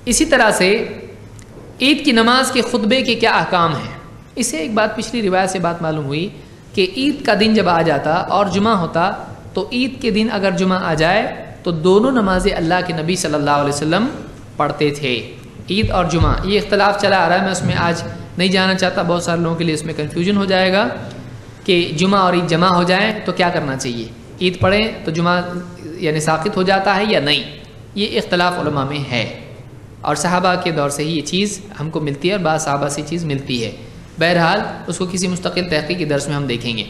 इसी तरह से ईद की नमाज के खुतबे के क्या अहकाम हैं। इससे एक बात पिछली रिवायत से बात मालूम हुई कि ईद का दिन जब आ जाता और जुमा होता तो ईद के दिन अगर जुमा आ जाए तो दोनों नमाजें अल्लाह के नबी सल्लल्लाहु अलैहि वसल्लम पढ़ते थे। ईद और जुमा ये इख्तलाफ चला आ रहा है, मैं उसमें आज नहीं जाना चाहता, बहुत सारे लोगों के लिए इसमें कन्फ्यूजन हो जाएगा कि जुमा और ईद जमा हो जाए तो क्या करना चाहिए, ईद पढ़ें तो जुमा यानी साक़ित हो जाता है या नहीं। ये इख्तलाफ उलमा में है और सहाबा के दौर से ही ये चीज़ हमको मिलती है और बाद सहाबा से चीज़ मिलती है। बहरहाल उसको किसी मुस्तकिल तहक़ीक़ के दर्स में हम देखेंगे।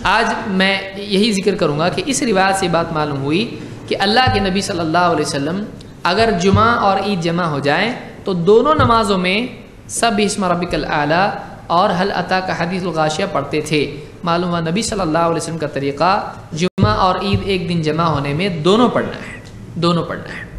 आज मैं यही जिक्र करूँगा कि इस रिवायत से बात मालूम हुई कि अल्लाह के नबी सल्लल्लाहु अलैहि वसल्लम अगर जुमा और ईद जमा हो जाए तो दोनों नमाज़ों में सब्बिह इस्म रब्बिकल आला और हल अता का हदीसुल गाशिया पढ़ते थे। मालूम हुआ नबी सल्लल्लाहु अलैहि वसल्लम का तरीक़ा जुमा और ईद एक दिन जमा होने में दोनों पढ़ना है, दोनों पढ़ना है।